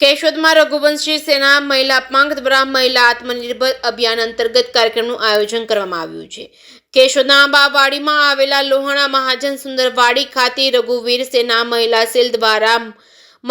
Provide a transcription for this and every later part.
કેશોદમાં રઘુવંશી સેના મહિલા પાંખ દ્વારા મહિલા આત્મનિર્ભર અભિયાન અંતર્ગત કાર્યક્રમનું આયોજન કરવામાં આવ્યું છે। કેશોદના આંબાવાડીમાં આવેલા લોહાણા મહાજન સુંદરવાડી ખાતે રઘુવીર સેના મહિલા સેલ દ્વારા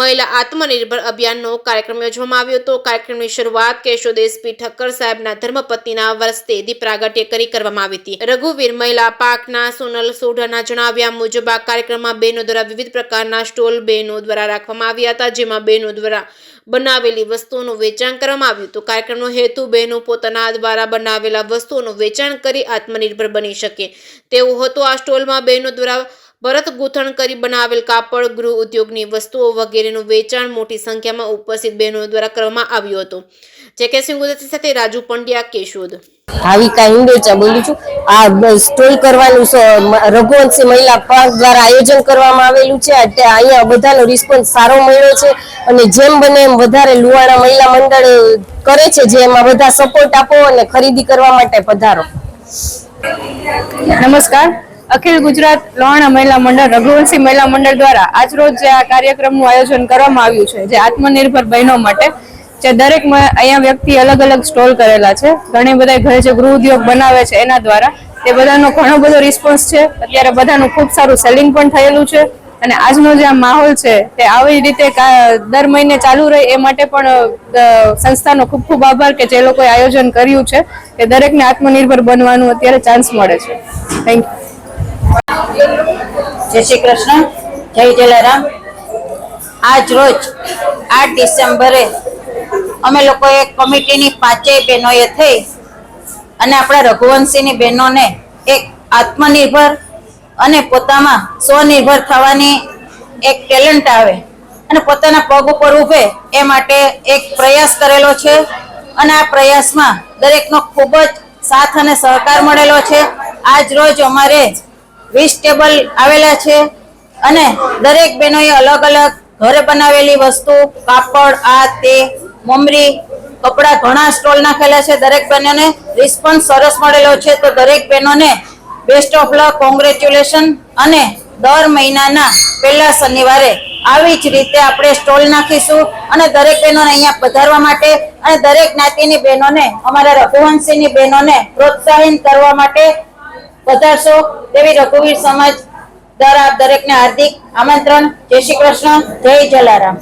મહિલા આત્મનિર્ભર અભિયાનનો કાર્યક્રમ યોજવામાં આવ્યો હતો। કાર્યક્રમની શરૂઆત કેશોદ એસપી ઠક્કર સાહેબના ધર્મપત્નીના વર્ષે દીપ પ્રાગટ્ય કરી કરવામાં આવી હતી। રઘુવીર મહિલા પાંખના સોનલ સોઢાના જણાવ્યા મુજબ આ કાર્યક્રમમાં બહેનો દ્વારા વિવિધ પ્રકારના સ્ટોલ બહેનો દ્વારા રાખવામાં આવ્યા હતા, જેમાં બહેનો દ્વારા બનાવેલી વસ્તુઓનું વેચાણ કરવામાં આવ્યું હતું। કાર્યક્રમનો હેતુ બહેનો પોતાના દ્વારા બનાવેલા વસ્તુઓનું વેચાણ કરી આત્મનિર્ભર બની શકે તેવો હતો। આ સ્ટોલમાં બહેનો દ્વારા ભરત ગૂંથણ કરી બનાવેલ કાપડ, ગૃહ ઉદ્યોગની વસ્તુઓ વગેરેનું વેચાણ મોટી સંખ્યામાં ઉપસ્થિત બહેનો દ્વારા કરવામાં આવ્યું હતું। જેકે સિંહ ગુજરાતી સાથે રાજુ પંડ્યા, કેશોદ। ભાવિકા હિંડોચા બોલું છું। આ સ્ટોલ કરવાનું રઘુવંશી મહિલા પાંખ દ્વારા આયોજન કરવામાં આવેલું છે। અહીંયા બધાનો રિસ્પોન્સ સારો મળ્યો છે અને જેમ બને એમ વધારે લુહાણા મહિલા મંડળ કરે છે, જે એમાં બધા સપોર્ટ આપો અને ખરીદી કરવા માટે પધારો। નમસ્કાર। અખિલ ગુજરાત લોહાણા મહિલા મંડળ રઘુવંશી મહિલા મંડળ દ્વારા આજરોજ આ કાર્યક્રમનું આયોજન કરવામાં આવ્યું છે, જે આત્મનિર્ભર બહેનો માટે જે દરેક અહીંયા વ્યક્તિ અલગ અલગ સ્ટોલ કરેલા છે। ઘણી બધા ઘરે જે ગૃહ ઉદ્યોગ બનાવે છે એના દ્વારા તે બધાનો ઘણો બધો રિસ્પોન્સ છે। અત્યારે બધાનું ખૂબ સારું સેલિંગ પણ થયેલું છે અને આજનો જે આ માહોલ છે તે આવી રીતે દર મહિને ચાલુ રહે એ માટે પણ સંસ્થાનો ખૂબ ખૂબ આભાર કે જે લોકોએ આયોજન કર્યું છે કે દરેકને આત્મનિર્ભર બનવાનું અત્યારે ચાન્સ મળે છે। Thank you. જય શ્રી કૃષ્ણ, જય જલારામ। આજ રોજ 8 ડિસેમ્બરે અમે લોકોએ કમિટીની 5 બહેનોએ થઈ અને આપણા રઘુવંશીની બહેનોને એક આત્મનિર્ભર અને પોતામાં સ્વનિર્ભર થવાની એક ટેલેન્ટ આવે અને પોતાના પગ ઉપર ઊભે એ માટે એક પ્રયાસ કરેલો છે અને આ પ્રયાસમાં દરેકનો ખૂબ જ સાથ અને સહકાર મળેલો છે। આજ રોજ અમારે 20 ટેબલ આવેલા છે અને દરેક બહેનોએ અલગ અલગ ઘરે બનાવેલી વસ્તુ, કાપડ, આ તે મમરી, કપડા ઘણા સ્ટોલ નાખેલા છે। દરેક બહેનોને રિસ્પોન્સ સરસ મળેલો છે, તો દરેક બહેનોને બેસ્ટ ઓફ લક, કોંગ્રેચ્યુલેશન। અને દર મહિનાના પહેલા શનિવારે આવી જ રીતે આપણે સ્ટોલ નાખીશું અને દરેક બહેનોને અહીંયા પધારવા માટે અને દરેક જ્ઞાતિની બહેનોને, અમારા રઘુવંશીની બહેનોને પ્રોત્સાહિત કરવા માટે પધારશો તેવી રઘુવીર સમાજ દ્વારા દરેકને હાર્દિક આમંત્રણ। જય શ્રી કૃષ્ણ, જય જલારામ।